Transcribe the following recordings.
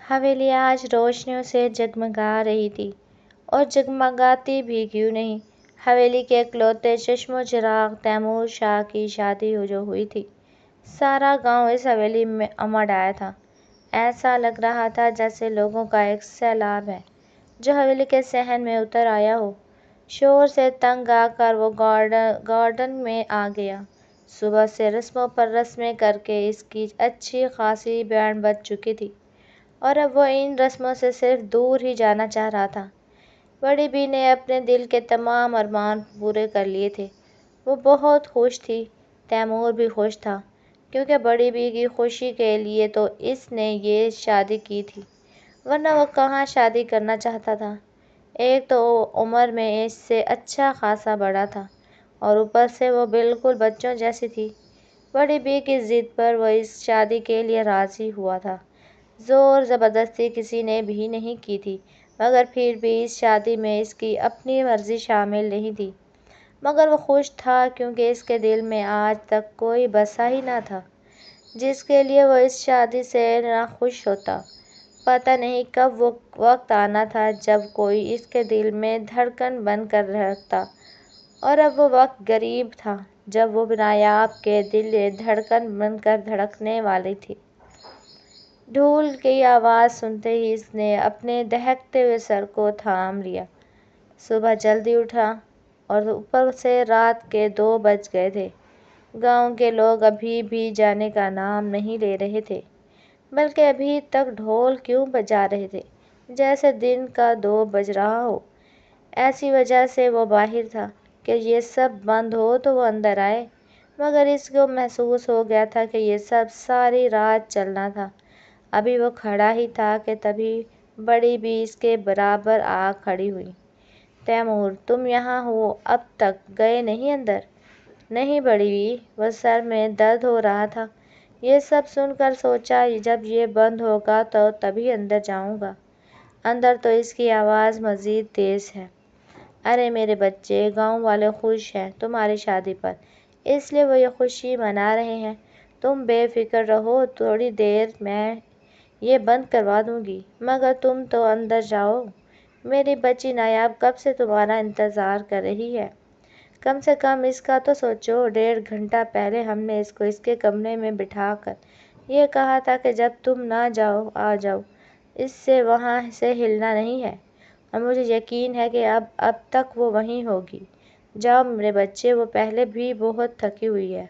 حویلی آج روشنیوں سے جگمگا رہی تھی، اور جگمگاتی بھی کیوں نہیں، حویلی کے اکلوتے چشم و چراغ تیمور شاہ کی شادی جو ہوئی تھی۔ سارا گاؤں اس حویلی میں امڈ آیا تھا۔ ایسا لگ رہا تھا جیسے لوگوں کا ایک سیلاب ہے جو حویلی کے صحن میں اتر آیا ہو۔ شور سے تنگ آ کر وہ گارڈن میں آ گیا۔ صبح سے رسموں پر رسمیں کر کے اس کی اچھی خاصی بینڈ بج چکی تھی، اور اب وہ ان رسموں سے صرف دور ہی جانا چاہ رہا تھا۔ بڑی بی نے اپنے دل کے تمام ارمان پورے کر لیے تھے۔ وہ بہت خوش تھی، تیمور بھی خوش تھا، کیونکہ بڑی بی کی خوشی کے لیے تو اس نے یہ شادی کی تھی، ورنہ وہ کہاں شادی کرنا چاہتا تھا۔ ایک تو عمر میں اس سے اچھا خاصا بڑا تھا، اور اوپر سے وہ بالکل بچوں جیسی تھی۔ بڑی بی کی ضد پر وہ اس شادی کے لیے راضی ہوا تھا۔ زور زبردستی کسی نے بھی نہیں کی تھی، مگر پھر بھی اس شادی میں اس کی اپنی مرضی شامل نہیں تھی۔ مگر وہ خوش تھا، کیونکہ اس کے دل میں آج تک کوئی بسا ہی نہ تھا جس کے لیے وہ اس شادی سے نہ خوش ہوتا۔ پتہ نہیں کب وہ وقت آنا تھا جب کوئی اس کے دل میں دھڑکن بن کر دھڑکتا، اور اب وہ وقت قریب تھا جب وہ نایاب کے دل میں دھڑکن بن کر دھڑکنے والی تھی۔ ڈھول کی آواز سنتے ہی اس نے اپنے دہکتے ہوئے سر کو تھام لیا۔ صبح جلدی اٹھا، اور اوپر سے رات کے 2 بج گئے تھے۔ گاؤں کے لوگ ابھی بھی جانے کا نام نہیں لے رہے تھے، بلکہ ابھی تک ڈھول کیوں بجا رہے تھے جیسے دن کا 2 بج رہا ہو۔ ایسی وجہ سے وہ باہر تھا کہ یہ سب بند ہو تو وہ اندر آئے، مگر اس کو محسوس ہو گیا تھا کہ یہ سب ساری رات چلنا تھا۔ ابھی وہ کھڑا ہی تھا کہ تبھی بڑی بی اس کے برابر آ کھڑی ہوئی۔ تیمور، تم یہاں ہو، اب تک گئے نہیں اندر؟ نہیں بڑی بی، وہ سر میں درد ہو رہا تھا۔ یہ سب سن کر سوچا جب یہ بند ہوگا تو تبھی اندر جاؤں گا۔ اندر تو اس کی آواز مزید تیز ہے۔ ارے میرے بچے، گاؤں والے خوش ہیں تمہاری شادی پر، اس لیے وہ یہ خوشی منا رہے ہیں۔ تم بے فکر رہو، تھوڑی دیر میں یہ بند کروا دوں گی، مگر تم تو اندر جاؤ۔ میری بچی نایاب کب سے تمہارا انتظار کر رہی ہے۔ کم سے کم اس کا تو سوچو، 1.5 گھنٹہ پہلے ہم نے اس کو اس کے کمرے میں بٹھا کر یہ کہا تھا کہ جب تم نہ جاؤ آ جاؤ، اس سے وہاں سے ہلنا نہیں ہے، اور مجھے یقین ہے کہ اب تک وہ وہیں ہوگی۔ جاؤ میرے بچے، وہ پہلے بھی بہت تھکی ہوئی ہے۔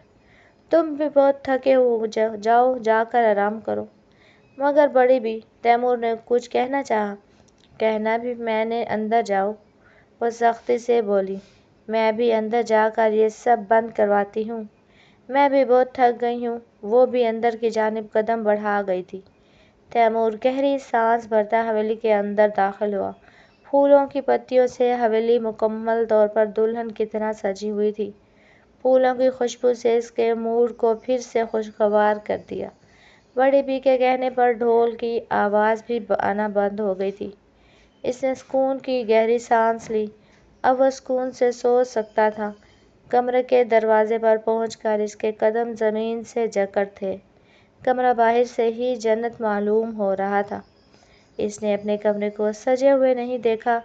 تم بھی بہت تھکے ہو، جاؤ جا کر آرام کرو۔ مگر بڑی بی، تیمور نے کچھ کہنا چاہا۔ کہنا بھی میں نے، اندر جاؤ، وہ سختی سے بولی۔ میں بھی اندر جا کر یہ سب بند کرواتی ہوں، میں بھی بہت تھک گئی ہوں۔ وہ بھی اندر کی جانب قدم بڑھا گئی تھی۔ تیمور گہری سانس بھرتا حویلی کے اندر داخل ہوا۔ پھولوں کی پتیوں سے حویلی مکمل طور پر دلہن کی طرح سجی ہوئی تھی۔ پھولوں کی خوشبو سے اس کے موڈ کو پھر سے خوشگوار کر دیا۔ بڑی بی کے کہنے پر ڈھول کی آواز بھی آنا بند ہو گئی تھی۔ اس نے سکون کی گہری سانس لی، اب وہ سکون سے سو سکتا تھا۔ کمرے کے دروازے پر پہنچ کر اس کے قدم زمین سے جکڑ تھے۔ کمرہ باہر سے ہی جنت معلوم ہو رہا تھا۔ اس نے اپنے کمرے کو سجے ہوئے نہیں دیکھا،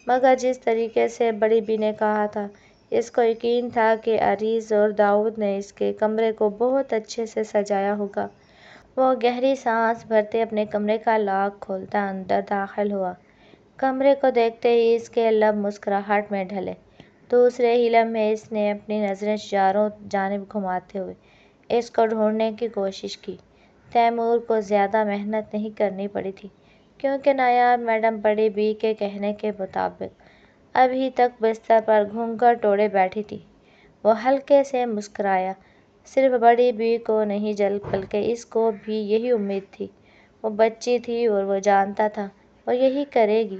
مگر جس طریقے سے بڑی بی نے کہا تھا، اس کو یقین تھا کہ عریض اور داؤد نے اس کے کمرے کو بہت اچھے سے سجایا ہوگا۔ وہ گہری سانس بھرتے اپنے کمرے کا لاک کھولتا اندر داخل ہوا۔ کمرے کو دیکھتے ہی اس کے لب مسکراہٹ میں ڈھلے۔ دوسرے ہی لمحے اس نے اپنی نظریں چاروں جانب گھماتے ہوئے اس کو ڈھونڈنے کی کوشش کی۔ تیمور کو زیادہ محنت نہیں کرنی پڑی تھی، کیونکہ نایاب میڈم بڑی بی کے کہنے کے مطابق ابھی تک بستر پر گھونگھٹ اوڑھے بیٹھی تھی۔ وہ ہلکے سے مسکرایا۔ صرف بڑی بی کو نہیں بلکہ اس کو بھی یہی امید تھی۔ وہ بچی تھی اور وہ جانتا تھا وہ یہی کرے گی۔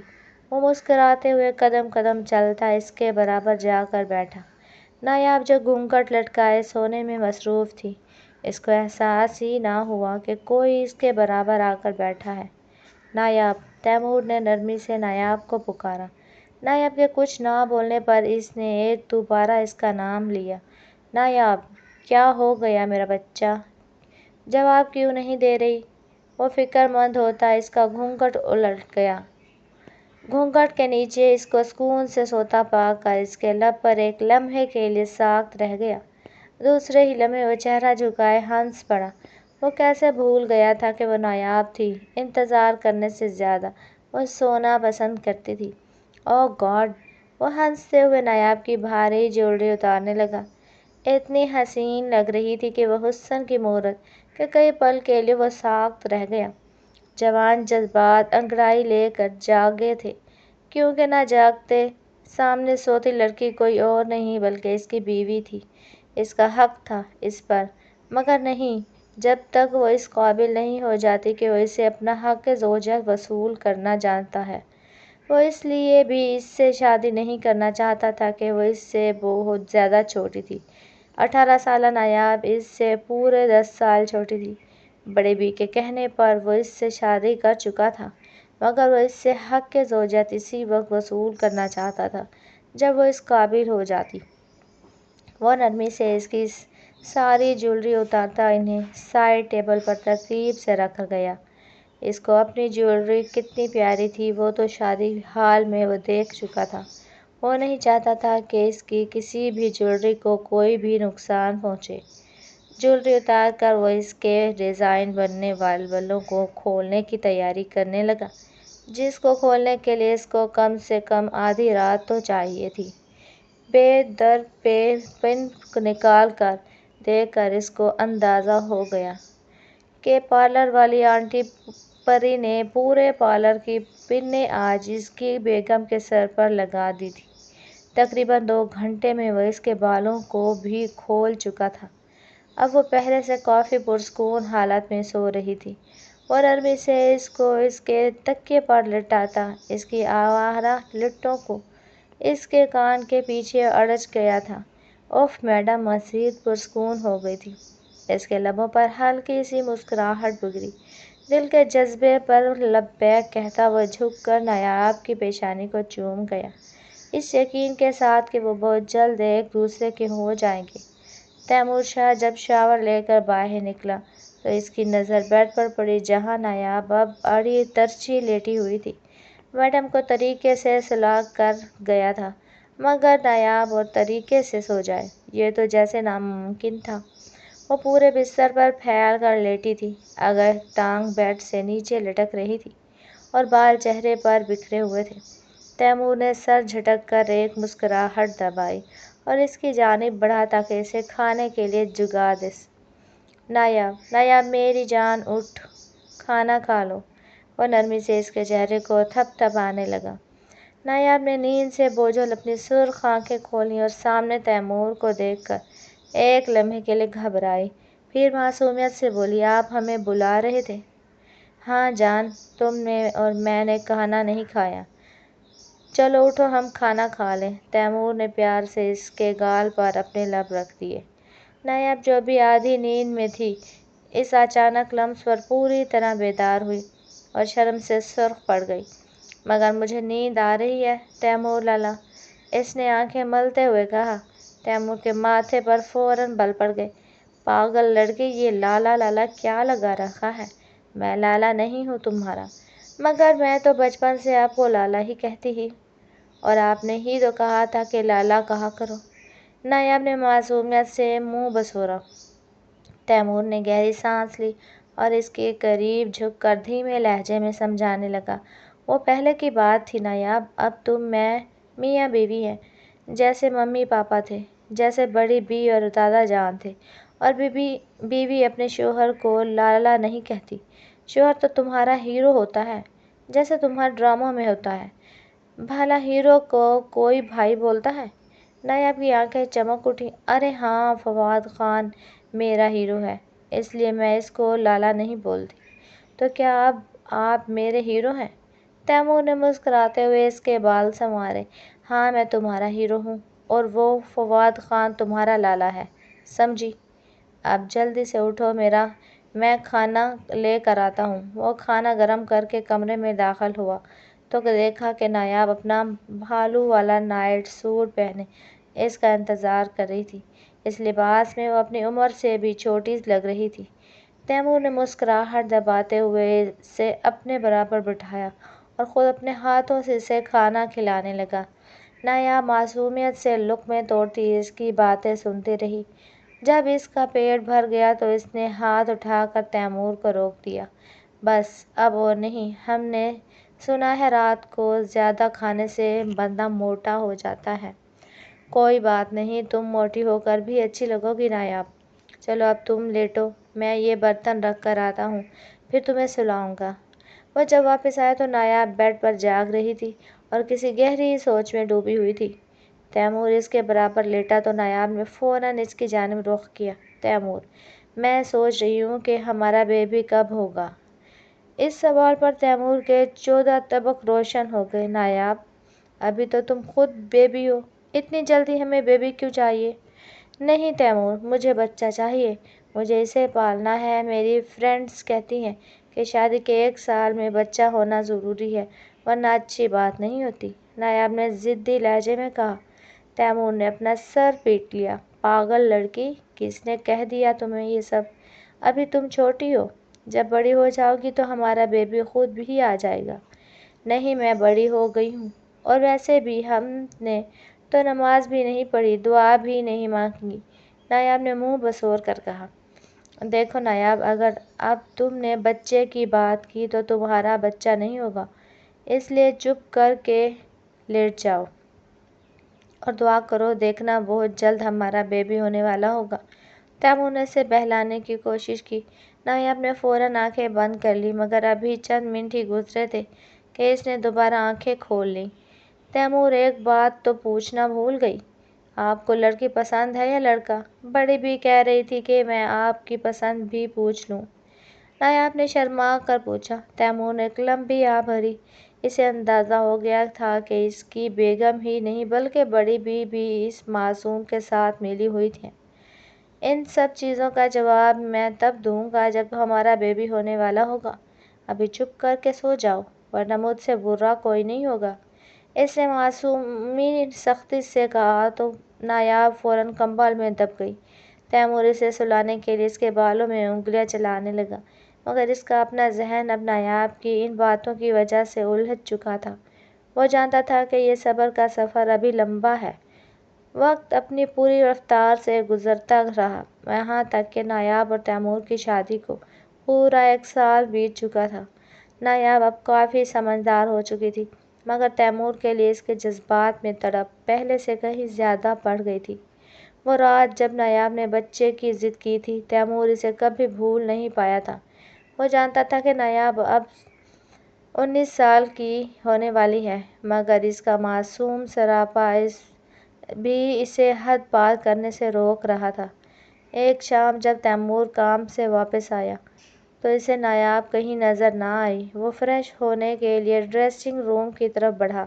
وہ مسکراتے ہوئے قدم قدم چلتا اس کے برابر جا کر بیٹھا۔ نایاب جو گھونگھٹ لٹکائے سونے میں مصروف تھی، اس کو احساس ہی نہ ہوا کہ کوئی اس کے برابر آ کر بیٹھا ہے۔ نایاب، تیمور نے نرمی سے نایاب کو پکارا۔ نایاب کے کچھ نہ بولنے پر اس نے ایک دوبارہ اس کا نام لیا۔ نایاب، کیا ہو گیا میرا بچہ؟ جواب کیوں نہیں دے رہی؟ وہ فکر مند ہوتا اس کا گھونگھٹ الٹ گیا۔ گھونگھٹ کے نیچے اس کو سکون سے سوتا پا کر اس کے لب پر ایک لمحے کے لیے ساکت رہ گیا۔ دوسرے ہی لمحے وہ چہرہ جھکائے ہنس پڑا۔ وہ کیسے بھول گیا تھا کہ وہ نایاب تھی۔ انتظار کرنے سے زیادہ وہ سونا پسند کرتی تھی۔ اوہ گاڈ! وہ ہنستے ہوئے نایاب کی بھاری جیولری اتارنے لگا۔ اتنی حسین لگ رہی تھی کہ وہ حسن کی مورت کہ کئی پل کے لیے وہ ساکت رہ گیا۔ جوان جذبات انگڑائی لے کر جاگے تھے، کیونکہ نہ جاگتے سامنے سوتی لڑکی کوئی اور نہیں بلکہ اس کی بیوی تھی۔ اس کا حق تھا اس پر، مگر نہیں جب تک وہ اس قابل نہیں ہو جاتی کہ وہ اسے اپنا حق زوجہ وصول کرنا جانتا ہے۔ وہ اس لیے بھی اس سے شادی نہیں کرنا چاہتا تھا کہ وہ اس سے بہت زیادہ چھوٹی تھی۔ 18 سالہ نایاب اس سے پورے 10 سال چھوٹی تھی۔ بڑے بی کے کہنے پر وہ اس سے شادی کر چکا تھا، مگر وہ اس سے حق زوجیت اسی وقت وصول کرنا چاہتا تھا جب وہ اس قابل ہو جاتی۔ وہ نرمی سے اس کی ساری جیولری اتارتا انہیں سائڈ ٹیبل پر ترتیب سے رکھ گیا۔ اس کو اپنی جیولری کتنی پیاری تھی وہ تو شادی ہال میں وہ دیکھ چکا تھا۔ وہ نہیں چاہتا تھا کہ اس کی کسی بھی جیولری کو کوئی بھی نقصان پہنچے۔ جیولری اتار کر وہ اس کے ڈیزائن بننے والے بلوں کو کھولنے کی تیاری کرنے لگا، جس کو کھولنے کے لیے اس کو کم سے کم آدھی رات تو چاہیے تھی۔ بے در پہ پن نکال کر دیکھ کر اس کو اندازہ ہو گیا کہ پارلر والی آنٹی پری نے پورے پارلر کی پنیں آج اس کی بیگم کے سر پر لگا دی تھی۔ تقریباً 2 گھنٹے میں وہ اس کے بالوں کو بھی کھول چکا تھا۔ اب وہ پہلے سے کافی پرسکون حالت میں سو رہی تھی۔ وہ نرمی سے اس کو اس کے تکیے پر لٹاتا اس کی آوارہ لٹوں کو اس کے کان کے پیچھے اڑچ گیا تھا۔ اف میڈم مزید پرسکون ہو گئی تھی۔ اس کے لبوں پر ہلکی سی مسکراہٹ بکھری۔ دل کے جذبے پر لبیک کہتا وہ جھک کر نایاب کی پیشانی کو چوم گیا، اس یقین کے ساتھ کہ وہ بہت جلد ایک دوسرے کے ہو جائیں گے۔ تیمور شاہ جب شاور لے کر باہر نکلا تو اس کی نظر بیڈ پر پڑی جہاں نایاب اب اڑی ترچھی لیٹی ہوئی تھی۔ میڈم کو طریقے سے سلا کر گیا تھا، مگر نایاب اور طریقے سے سو جائے یہ تو جیسے ناممکن تھا۔ وہ پورے بستر پر پھیل کر لیٹی تھی، اگر ٹانگ بیڈ سے نیچے لٹک رہی تھی اور بال چہرے پر بکھرے ہوئے تھے۔ تیمور نے سر جھٹک کر ایک مسکراہٹ دبائی اور اس کی جانب بڑھا تاکہ اسے کھانے کے لیے جگا دے۔ نایاب میری جان اٹھ، کھانا کھا لو۔ وہ نرمی سے اس کے چہرے کو تھپ تھپانے لگا۔ نایاب نے نیند سے بوجھل اپنی سرخ آنکھیں کھولیں اور سامنے تیمور کو دیکھ کر ایک لمحے کے لیے گھبرائی، پھر معصومیت سے بولی آپ ہمیں بلا رہے تھے؟ ہاں جان، تم نے اور میں نے کھانا نہیں کھایا۔ چلو اٹھو ہم کھانا کھا لیں۔ تیمور نے پیار سے اس کے گال پر اپنے لب رکھ دیے۔ نایاب جو ابھی آدھی نیند میں تھی اس اچانک لمس پر پوری طرح بیدار ہوئی اور شرم سے سرخ پڑ گئی۔ مگر مجھے نیند آ رہی ہے تیمور لالا، اس نے آنکھیں ملتے ہوئے کہا۔ تیمور کے ماتھے پر فوراً بل پڑ گئے۔ پاگل لڑکے، یہ لالا لالا کیا لگا رکھا ہے؟ میں لالا نہیں ہوں تمہارا، مگر میں تو بچپن سے آپ کو لالا ہی کہتی ہی، اور آپ نے ہی تو کہا تھا کہ لالا کہا کرو۔ نایاب نے معصومیت سے منہ بسورا۔ تیمور نے گہری سانس لی اور اس کے قریب جھک کر دھیمے لہجے میں سمجھانے لگا۔ وہ پہلے کی بات تھی نایاب، اب تم میں میاں بیوی ہیں، جیسے ممی پاپا تھے، جیسے بڑی بی اور دادا جان تھے، اور بیوی اپنے شوہر کو لالا نہیں کہتی۔ شوہر تو تمہارا ہیرو ہوتا ہے، جیسے تمہارے ڈراموں میں ہوتا ہے۔ بھلا ہیرو کو کوئی بھائی بولتا ہے؟ نایاب کی آنکھیں چمک اٹھیں۔ ارے ہاں، فواد خان میرا ہیرو ہے، اس لیے میں اس کو لالا نہیں بولتی۔ تو کیا اب آپ میرے ہیرو ہیں؟ تیمور نے مسکراتے ہوئے اس کے بال سنوارے۔ ہاں میں تمہارا ہیرو ہوں اور وہ فواد خان تمہارا لالا ہے، سمجھی؟ اب جلدی سے اٹھو، میں کھانا لے کر آتا ہوں۔ وہ کھانا گرم کر کے کمرے میں داخل ہوا تو دیکھا کہ نایاب اپنا بھالو والا نائٹ سوٹ پہنے اس کا انتظار کر رہی تھی۔ اس لباس میں وہ اپنی عمر سے بھی چھوٹی لگ رہی تھی۔ تیمور نے مسکراہٹ دباتے ہوئے اسے اپنے برابر بٹھایا اور خود اپنے ہاتھوں سے اسے کھانا کھلانے لگا۔ نایاب معصومیت سے لقمے توڑتی اس کی باتیں سنتی رہی۔ جب اس کا پیٹ بھر گیا تو اس نے ہاتھ اٹھا کر تیمور کو روک دیا۔ بس اب اور نہیں، ہم نے سنا ہے رات کو زیادہ کھانے سے بندہ موٹا ہو جاتا ہے۔ کوئی بات نہیں، تم موٹی ہو کر بھی اچھی لگو گی نایاب۔ چلو اب تم لیٹو، میں یہ برتن رکھ کر آتا ہوں، پھر تمہیں سلاؤں گا۔ وہ جب واپس آیا تو نایاب بیڈ پر جاگ رہی تھی اور کسی گہری سوچ میں ڈوبی ہوئی تھی۔ تیمور اس کے برابر لیٹا تو نایاب نے فوراً اس کی جانب رخ کیا۔ تیمور: میں سوچ رہی ہوں کہ ہمارا بیبی کب ہوگا؟ اس سوال پر تیمور کے 14 طبق روشن ہو گئے۔ نایاب: ابھی تو تم خود بیبی ہو، اتنی جلدی ہمیں بیبی کیوں چاہیے؟ نہیں تیمور، مجھے بچہ چاہیے، مجھے اسے پالنا ہے۔ میری فرینڈز کہتی ہیں کہ شادی کے 1 سال میں بچہ ہونا ضروری ہے ورنہ اچھی بات نہیں ہوتی، نایاب نے ضدی لہجے میں کہا۔ تیمور نے اپنا سر پیٹ لیا۔ پاگل لڑکی، کس نے کہہ دیا تمہیں یہ سب؟ ابھی تم چھوٹی ہو، جب بڑی ہو جاؤ گی تو ہمارا بیبی خود بھی آ جائے گا۔ نہیں، میں بڑی ہو گئی ہوں، اور ویسے بھی ہم نے تو نماز بھی نہیں پڑھی، دعا بھی نہیں مانگی، نایاب نے منہ بسور کر کہا۔ دیکھو نایاب، اگر اب تم نے بچے کی بات کی تو تمہارا بچہ نہیں ہوگا، اس لیے چپ کر کے لیٹ جاؤ اور دعا کرو، دیکھنا بہت جلد ہمارا بیبی ہونے والا ہوگا۔ تیمور نے اسے بہلانے کی کوشش کی۔ نایاب نے فوراً آنکھیں بند کر لیں، مگر ابھی چند منٹ ہی گزرے تھے کہ اس نے دوبارہ آنکھیں کھول لیں۔ تیمور: ایک بات تو پوچھنا بھول گئی، آپ کو لڑکی پسند ہے یا لڑکا؟ بڑی بھی کہہ رہی تھی کہ میں آپ کی پسند بھی پوچھ لوں، نایاب نے شرما کر پوچھا۔ تیمور نے ایک لمبی آہ بھری۔ اسے اندازہ ہو گیا تھا کہ اس کی بیگم ہی نہیں بلکہ بڑی بھی اس معصوم کے ساتھ ملی ہوئی ہیں۔ ان سب چیزوں کا جواب میں تب دوں گا جب ہمارا بیبی ہونے والا ہوگا، ابھی چپ کر کے سو جاؤ ورنہ مجھ سے برا کوئی نہیں ہوگا، اس نے معصومی سختی سے کہا تو نایاب فوراً کمبل میں دب گئی۔ تیمور اسے سلانے کے لیے اس کے بالوں میں انگلیاں چلانے لگا، مگر اس کا اپنا ذہن اب نایاب کی ان باتوں کی وجہ سے الجھ چکا تھا۔ وہ جانتا تھا کہ یہ صبر کا سفر ابھی لمبا ہے۔ وقت اپنی پوری رفتار سے گزرتا رہا، یہاں تک کہ نایاب اور تیمور کی شادی کو پورا 1 سال بیت چکا تھا۔ نایاب اب کافی سمجھدار ہو چکی تھی، مگر تیمور کے لیے اس کے جذبات میں تڑپ پہلے سے کہیں زیادہ بڑھ گئی تھی۔ وہ رات جب نایاب نے بچے کی ضد کی تھی، تیمور اسے کبھی بھول نہیں پایا تھا۔ وہ جانتا تھا کہ نایاب اب 19 سال کی ہونے والی ہے، مگر اس کا معصوم سراپا بھی اسے حد پار کرنے سے روک رہا تھا۔ ایک شام جب تیمور کام سے واپس آیا تو اسے نایاب کہیں نظر نہ آئی۔ وہ فریش ہونے کے لیے ڈریسنگ روم کی طرف بڑھا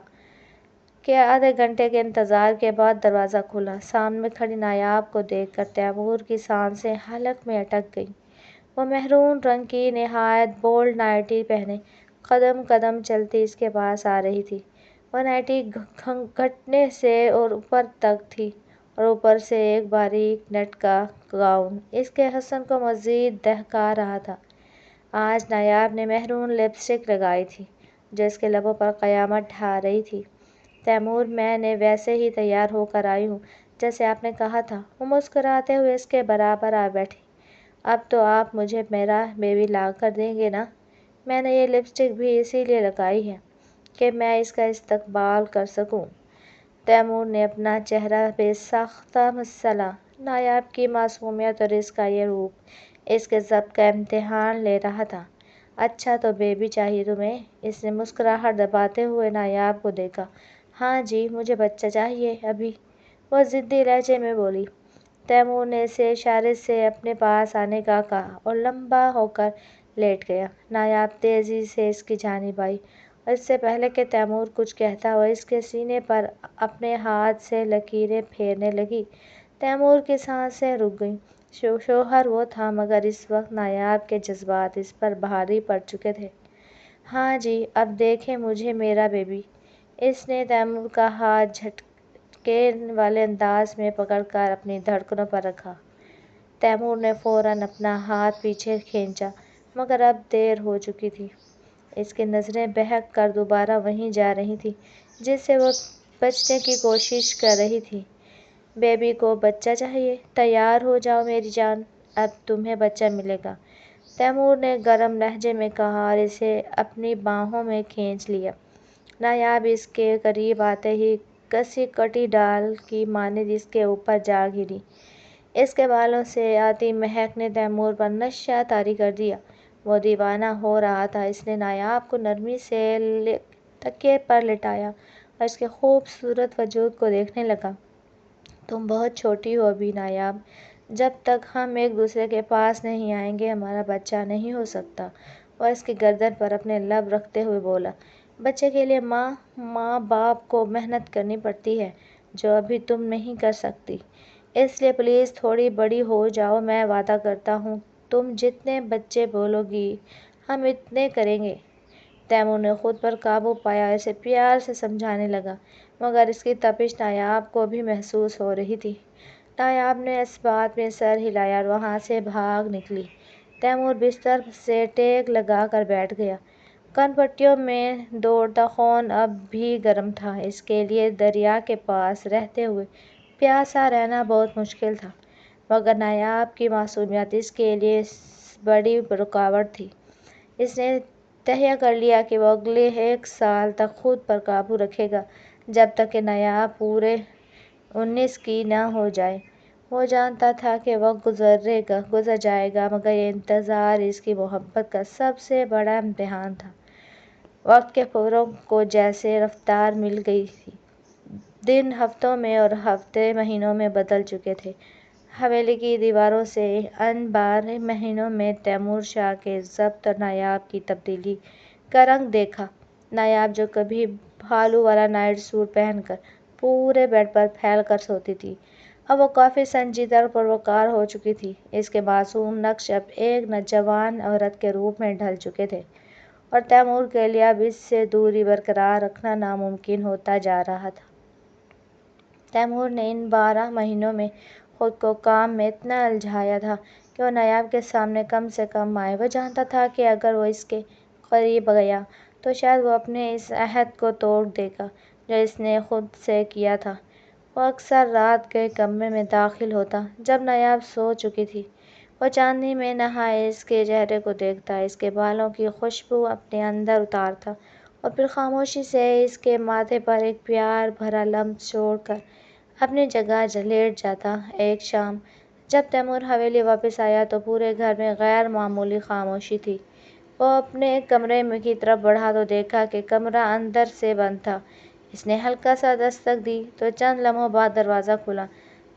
کہ آدھے گھنٹے کے انتظار کے بعد دروازہ کھلا۔ سامنے کھڑی نایاب کو دیکھ کر تیمور کی سانسیں حلق میں اٹک گئیں۔ وہ مہرون رنگ کی نہایت بولڈ نائٹی پہنے قدم قدم چلتی اس کے پاس آ رہی تھی۔ وہ نائٹی گھٹنے سے اور اوپر تک تھی اور اوپر سے ایک باریک نیٹ کا گاؤن اس کے حسن کو مزید دہکا رہا تھا۔ آج نایاب نے مہرون لپسٹک لگائی تھی جو اس کے لبوں پر قیامت ڈھا رہی تھی۔ تیمور: میں نے ویسے ہی تیار ہو کر آئی ہوں جیسے آپ نے کہا تھا۔ وہ مسکراتے ہوئے اس کے برابر آ بیٹھی۔ اب تو آپ مجھے میرا بیبی لا کر دیں گے نا؟ میں نے یہ لپسٹک بھی اسی لیے لگائی ہے کہ میں اس کا استقبال کر سکوں۔ تیمور نے اپنا چہرہ بے ساختہ مسلا۔ نایاب کی معصومیت اور اس کا یہ روپ اس کے ضبط کا امتحان لے رہا تھا۔ اچھا تو بیبی چاہیے تمہیں؟ اس نے مسکراہٹ دباتے ہوئے نایاب کو دیکھا۔ ہاں جی، مجھے بچہ چاہیے ابھی، وہ ضدی لہجے میں بولی۔ تیمور نے اسے اشارے سے اپنے پاس آنے کا کہا اور لمبا ہو کر لیٹ گیا۔ نایاب تیزی سے اس کی جانب آئی اور اس سے پہلے کہ تیمور کچھ کہتا وہ اس کے سینے پر اپنے ہاتھ سے لکیریں پھیرنے لگی۔ تیمور کی سانسیں رک گئیں۔ شوہر وہ تھا، مگر اس وقت نایاب کے جذبات اس پر بھاری پڑ چکے تھے۔ ہاں جی، اب دیکھیں مجھے میرا بیبی۔ اس نے تیمور کا ہاتھ جھٹکے والے انداز میں پکڑ کر اپنی دھڑکنوں پر رکھا۔ تیمور نے فوراً اپنا ہاتھ پیچھے کھینچا، مگر اب دیر ہو چکی تھی۔ اس کی نظریں بہک کر دوبارہ وہیں جا رہی تھیں جس سے وہ بچنے کی کوشش کر رہی تھی۔ بیبی کو بچہ چاہیے؟ تیار ہو جاؤ میری جان، اب تمہیں بچہ ملے گا، تیمور نے گرم لہجے میں کہا اور اسے اپنی باہوں میں کھینچ لیا۔ نایاب اس کے قریب آتے ہی کسی کٹی ڈال کی مانند اس کے اوپر جا گری۔ اس کے بالوں سے آتی مہک نے تیمور پر نشہ طاری کر دیا۔ وہ دیوانہ ہو رہا تھا۔ اس نے نایاب کو نرمی سے تکیے پر لٹایا اور اس کے خوبصورت وجود کو دیکھنے لگا۔ تم بہت چھوٹی ہو ابھی نایاب، جب تک ہم ایک دوسرے کے پاس نہیں آئیں گے ہمارا بچہ نہیں ہو سکتا۔ وہ اس کی گردن پر اپنے لب رکھتے ہوئے بولا، بچے کے لیے ماں باپ کو محنت کرنی پڑتی ہے جو ابھی تم نہیں کر سکتی، اس لیے پلیز تھوڑی بڑی ہو جاؤ، میں وعدہ کرتا ہوں تم جتنے بچے بولو گی ہم اتنے کریں گے۔ تیمور نے خود پر قابو پایا اور اسے پیار سے سمجھانے لگا، مگر اس کی تپش نایاب کو بھی محسوس ہو رہی تھی۔ نایاب نے اس بات میں سر ہلایا اور وہاں سے بھاگ نکلی۔ تیمور بستر سے ٹیک لگا کر بیٹھ گیا۔ کن پٹیوں میں دوڑتا خون اب بھی گرم تھا۔ اس کے لیے دریا کے پاس رہتے ہوئے پیاسا رہنا بہت مشکل تھا، مگر نایاب کی معصومیت اس کے لیے بڑی رکاوٹ تھی۔ اس نے تہیہ کر لیا کہ وہ اگلے 1 سال تک خود پر قابو رکھے گا، جب تک کہ نایاب پورے 19 کی نہ ہو جائے۔ وہ جانتا تھا کہ وقت گزر جائے گا، مگر یہ انتظار اس کی محبت کا سب سے بڑا امتحان تھا۔ وقت کے پھولوں کو جیسے رفتار مل گئی تھی۔ دن ہفتوں میں اور ہفتے مہینوں میں بدل چکے تھے۔ حویلی کی دیواروں سے ان 12 مہینوں میں تیمور شاہ کے ضبط اور نایاب کی تبدیلی کا رنگ دیکھا۔ نایاب جو کبھی بھالو والا نائٹ سوٹ پہن کر پورے بیڈ پر پھیل کر سوتی تھی، اب وہ کافی سنجیدہ اور پروقار ہو چکی تھی۔ اس کے معصوم نقش اب ایک نوجوان عورت کے روپ میں ڈھل چکے تھے اور تیمور کے لیے اب اس سے دوری برقرار رکھنا ناممکن ہوتا جا رہا تھا۔ تیمور نے ان 12 مہینوں میں خود کو کام میں اتنا الجھایا تھا کہ وہ نایاب کے سامنے کم سے کم آئے۔ وہ جانتا تھا کہ اگر وہ اس کے قریب گیا تو شاید وہ اپنے اس عہد کو توڑ دے گا جو اس نے خود سے کیا تھا۔ وہ اکثر رات کے کمرے میں داخل ہوتا جب نایاب سو چکی تھی۔ وہ چاندنی میں نہائے اس کے چہرے کو دیکھتا، اس کے بالوں کی خوشبو اپنے اندر اتارتا اور پھر خاموشی سے اس کے ماتھے پر ایک پیار بھرا لمس چھوڑ کر اپنی جگہ لیٹ جاتا۔ ایک شام جب تیمور حویلی واپس آیا تو پورے گھر میں غیر معمولی خاموشی تھی۔ وہ اپنے کمرے کی طرف بڑھا تو دیکھا کہ کمرہ اندر سے بند تھا۔ اس نے ہلکا سا دستک دی تو چند لمحوں بعد دروازہ کھلا۔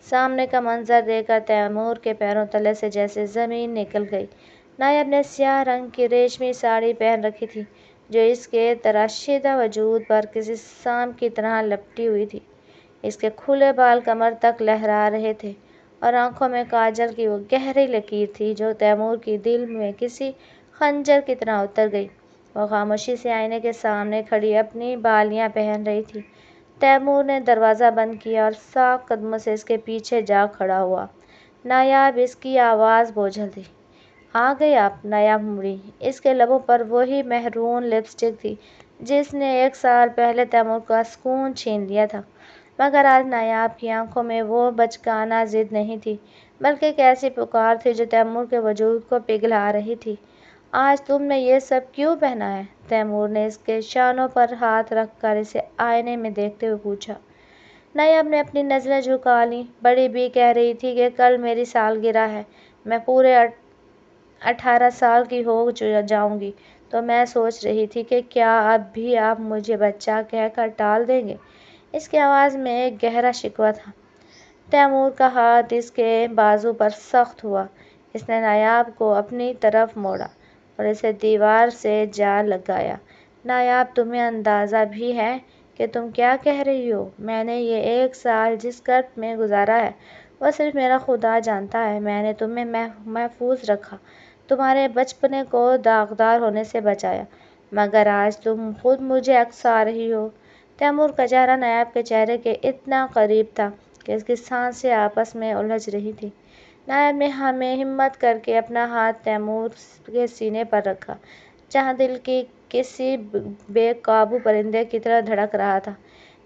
سامنے کا منظر دیکھ کر تیمور کے پیروں تلے سے جیسے زمین نکل گئی۔ نایاب نے سیاہ رنگ کی ریشمی ساڑی پہن رکھی تھی جو اس کے تراشیدہ وجود پر کسی سانپ کی طرح لپٹی ہوئی تھی۔ اس کے کھلے بال کمر تک لہرا رہے تھے اور آنکھوں میں کاجل کی وہ گہری لکیر تھی جو تیمور کے دل میں کسی خنجر کی طرح اتر گئی۔ وہ خاموشی سے آئینے کے سامنے کھڑی اپنی بالیاں پہن رہی تھی۔ تیمور نے دروازہ بند کیا اور ساکھ قدموں سے اس کے پیچھے جا کھڑا ہوا۔ نایاب، اس کی آواز بوجھل تھی۔ آ گئے آپ؟ نایاب مڑی۔ اس کے لبوں پر وہی مہرون لپسٹک تھی جس نے 1 سال پہلے تیمور کا سکون چھین لیا تھا، مگر آج نایاب کی آنکھوں میں وہ بچگانہ ضد نہیں تھی، بلکہ ایک ایسی پکار تھی جو تیمور کے وجود کو پگھلا رہی تھی۔ آج تم نے یہ سب کیوں پہنا ہے؟ تیمور نے اس کے شانوں پر ہاتھ رکھ کر اسے آئینے میں دیکھتے ہوئے پوچھا۔ نایاب نے اپنی نظریں جھکا لیں۔ بڑی بی کہہ رہی تھی کہ کل میری سالگرہ ہے، میں پورے 18 سال کی ہو جاؤں گی، تو میں سوچ رہی تھی کہ کیا اب بھی آپ مجھے بچہ کہہ کر ٹال دیں گے؟ اس کی آواز میں ایک گہرا شکوہ تھا۔ تیمور کا ہاتھ اس کے بازو پر سخت ہوا۔ اس نے نایاب کو اپنی طرف موڑا اور اسے دیوار سے جا لگایا۔ نایاب، تمہیں اندازہ بھی ہے کہ تم کیا کہہ رہی ہو؟ میں نے یہ 1 سال جس گرت میں گزارا ہے وہ صرف میرا خدا جانتا ہے۔ میں نے تمہیں محفوظ رکھا، تمہارے بچپنے کو داغدار ہونے سے بچایا، مگر آج تم خود مجھے اکسا رہی ہو۔ تیمور کا چہرہ نایاب کے چہرے کے اتنا قریب تھا کہ اس کی سانسیں آپس میں الجھ رہی تھیں۔ نائب نے ہمیں ہمت کر کے اپنا ہاتھ تیمور کے سینے پر رکھا، جہاں دل کی کسی بے قابو پرندے کی طرح دھڑک رہا تھا۔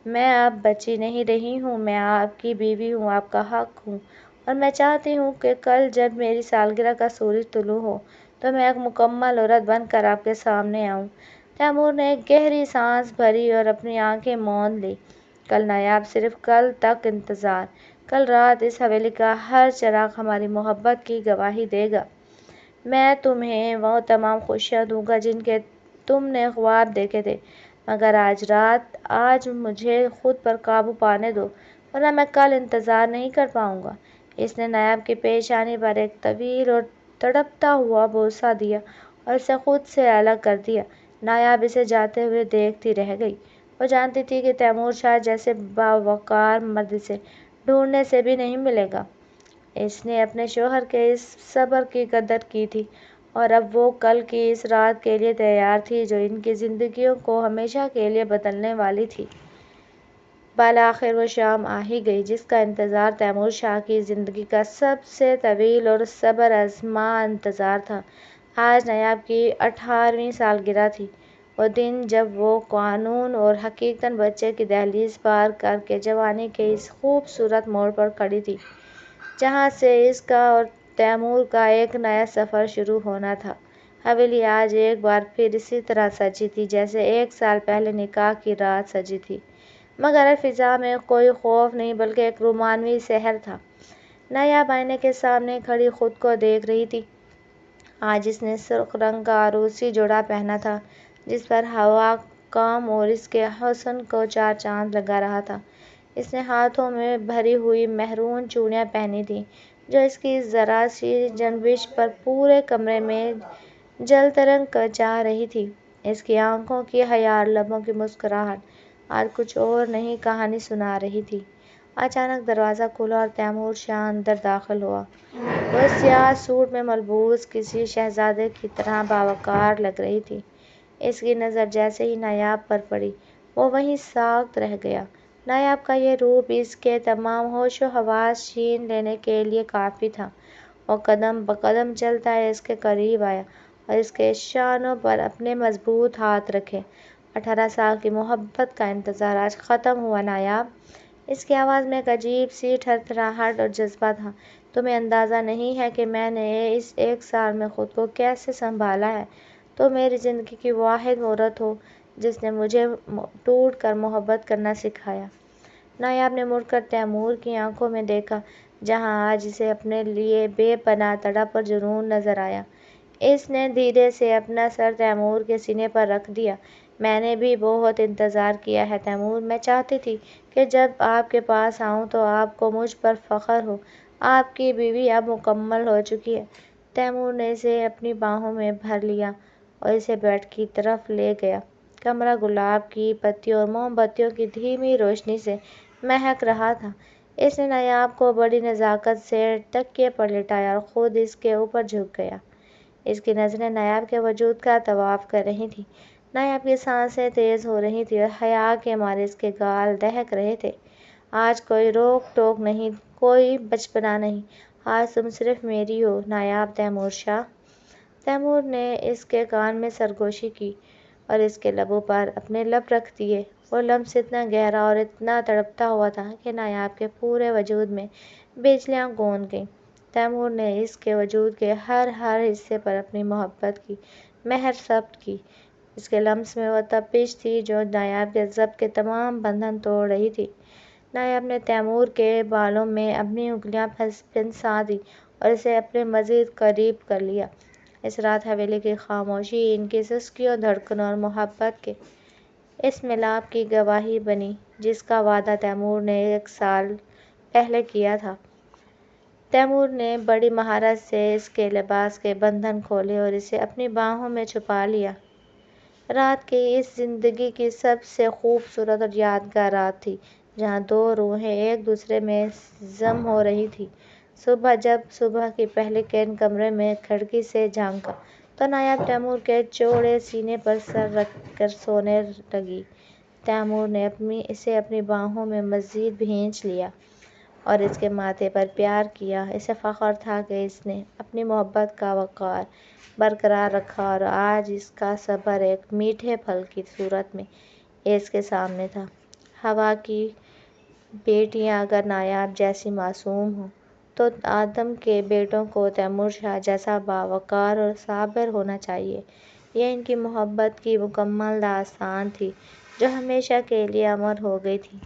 میں اب بچی نہیں رہی ہوں، میں آپ کی بیوی ہوں، آپ کا حق ہوں، اور میں چاہتی ہوں کہ کل جب میری سالگرہ کا سورج طلوع ہو تو میں ایک مکمل عورت بن کر آپ کے سامنے آؤں۔ تیمور نے ایک گہری سانس بھری اور اپنی آنکھیں موند لیں۔ کل نایاب، صرف کل تک انتظار۔ کل رات اس حویلی کا ہر چراغ ہماری محبت کی گواہی دے گا۔ میں تمہیں وہ تمام خوشیاں دوں گا جن کے تم نے خواب دیکھے تھے، مگر آج رات، آج مجھے خود پر قابو پانے دو، ورنہ میں کل انتظار نہیں کر پاؤں گا۔ اس نے نایاب کی پیشانی پر ایک طویل اور تڑپتا ہوا بوسہ دیا اور اسے خود سے الگ کر دیا۔ نایاب اسے جاتے ہوئے دیکھتی رہ گئی۔ وہ جانتی تھی کہ تیمور شاہ جیسے باوقار مرد اسے ڈھونڈنے سے بھی نہیں ملے گا۔ اس نے اپنے شوہر کے اس صبر کی قدر کی تھی، اور اب وہ کل کی اس رات کے لیے تیار تھی جو ان کی زندگیوں کو ہمیشہ کے لیے بدلنے والی تھی۔ بالآخر وہ شام آ ہی گئی جس کا انتظار تیمور شاہ کی زندگی کا سب سے طویل اور صبر آزما انتظار تھا۔ آج نایاب کی 18ویں سالگرہ تھی، وہ دن جب وہ قانون اور حقیقتاً بچے کی دہلیز پار کر کے جوانی کے اس خوبصورت موڑ پر کھڑی تھی جہاں سے اس کا اور تیمور کا ایک نیا سفر شروع ہونا تھا۔ حویلی آج ایک بار پھر اسی طرح سجی تھی جیسے 1 سال پہلے نکاح کی رات سجی تھی، مگر فضا میں کوئی خوف نہیں بلکہ ایک رومانوی سحر تھا۔ نایاب آئینے کے سامنے کھڑی خود کو دیکھ رہی تھی۔ آج اس نے سرخ رنگ کا عروسی جوڑا پہنا تھا جس پر ہوا کام اور اس کے حسن کو 4 چاند لگا رہا تھا۔ اس نے ہاتھوں میں بھری ہوئی مہرون چوڑیاں پہنی تھیں جو اس کی ذرا سی جنبش پر پورے کمرے میں جل ترنگ جا رہی تھی۔ اس کی آنکھوں کی حیار لبوں کی مسکراہٹ آج کچھ اور نئی کہانی سنا رہی تھی۔ اچانک دروازہ کھلا اور تیمور شاہ اندر داخل ہوا۔ وہ سیاہ سوٹ میں ملبوس کسی شہزادے کی طرح باوقار لگ رہی تھی۔ اس کی نظر جیسے ہی نایاب پر پڑی، وہ وہیں ساکت رہ گیا۔ نایاب کا یہ روپ اس کے تمام ہوش و حواس چھین لینے کے لیے کافی تھا۔ وہ قدم بقدم چلتا اس کے قریب آیا اور اس کے شانوں پر اپنے مضبوط ہاتھ رکھے۔ 18 سال کی محبت کا انتظار آج ختم ہوا نایاب۔ اس کی آواز میں ایک عجیب سی تھرتھراہٹ اور جذبہ تھا۔ تمہیں اندازہ نہیں ہے کہ میں نے اس 1 سال میں خود کو کیسے سنبھالا ہے۔ تم میری زندگی کی واحد عورت ہو جس نے مجھے ٹوٹ کر محبت کرنا سکھایا۔ نایاب نے مڑ کر تیمور کی آنکھوں میں دیکھا جہاں آج اسے اپنے لیے بے پناہ تڑپ اور جنون نظر آیا۔ اس نے دھیرے سے اپنا سر تیمور کے سینے پر رکھ دیا۔ میں نے بھی بہت انتظار کیا ہے تیمور، میں چاہتی تھی کہ جب آپ کے پاس آؤں تو آپ کو مجھ پر فخر ہو۔ آپ کی بیوی اب مکمل ہو چکی ہے۔ تیمور نے اسے اپنی باہوں میں بھر لیا اور اسے بیڈ کی طرف لے گیا۔ کمرہ گلاب کی پتیوں اور موم بتیوں کی دھیمی روشنی سے مہک رہا تھا۔ اس نے نایاب کو بڑی نزاکت سے تکیے پر لٹایا اور خود اس کے اوپر جھک گیا۔ اس کی نظریں نایاب کے وجود کا طواف کر رہی تھیں۔ نایاب کی سانسیں تیز ہو رہی تھیں اور حیا کے مارے اس کے گال دہک رہے تھے۔ آج کوئی روک ٹوک نہیں، کوئی بچپنا نہیں، آج تم صرف میری ہو نایاب تیمور شاہ۔ تیمور نے اس کے کان میں سرگوشی کی اور اس کے لبوں پر اپنے لب رکھ دیے۔ وہ لمس اتنا گہرا اور اتنا تڑپتا ہوا تھا کہ نایاب کے پورے وجود میں بجلیاں گونج گئیں۔ تیمور نے اس کے وجود کے ہر حصے پر اپنی محبت کی مہر ثبت کی۔ اس کے لمس میں وہ تپش تھی جو نایاب کے ضبط کے تمام بندھن توڑ رہی تھی۔ نایاب نے تیمور کے بالوں میں اپنی انگلیاں پھنسا دیں اور اسے اپنے مزید قریب کر لیا۔ اس رات حویلی کی خاموشی ان کی سسکیوں، دھڑکنوں اور محبت کے اس ملاپ کی گواہی بنی جس کا وعدہ تیمور نے 1 سال پہلے کیا تھا۔ تیمور نے بڑی مہارت سے اس کے لباس کے بندھن کھولے اور اسے اپنی باہوں میں چھپا لیا۔ رات کی اس زندگی کی سب سے خوبصورت اور یادگار رات تھی جہاں 2 روحیں ایک دوسرے میں ضم ہو رہی تھیں۔ جب صبح کی پہلی کرن کمرے میں کھڑکی سے جھانکا تو نایاب تیمور کے چوڑے سینے پر سر رکھ کر سونے لگی۔ تیمور نے اسے اپنی باہوں میں مزید بھینچ لیا اور اس کے ماتھے پر پیار کیا۔ اسے فخر تھا کہ اس نے اپنی محبت کا وقار برقرار رکھا اور آج اس کا صبر ایک میٹھے پھل کی صورت میں اس کے سامنے تھا۔ ہوا کی بیٹیاں اگر نایاب جیسی معصوم ہوں تو آدم کے بیٹوں کو تیمور شاہ جیسا باوقار اور صابر ہونا چاہیے۔ یہ ان کی محبت کی مکمل داستان تھی جو ہمیشہ کے لیے امر ہو گئی تھی۔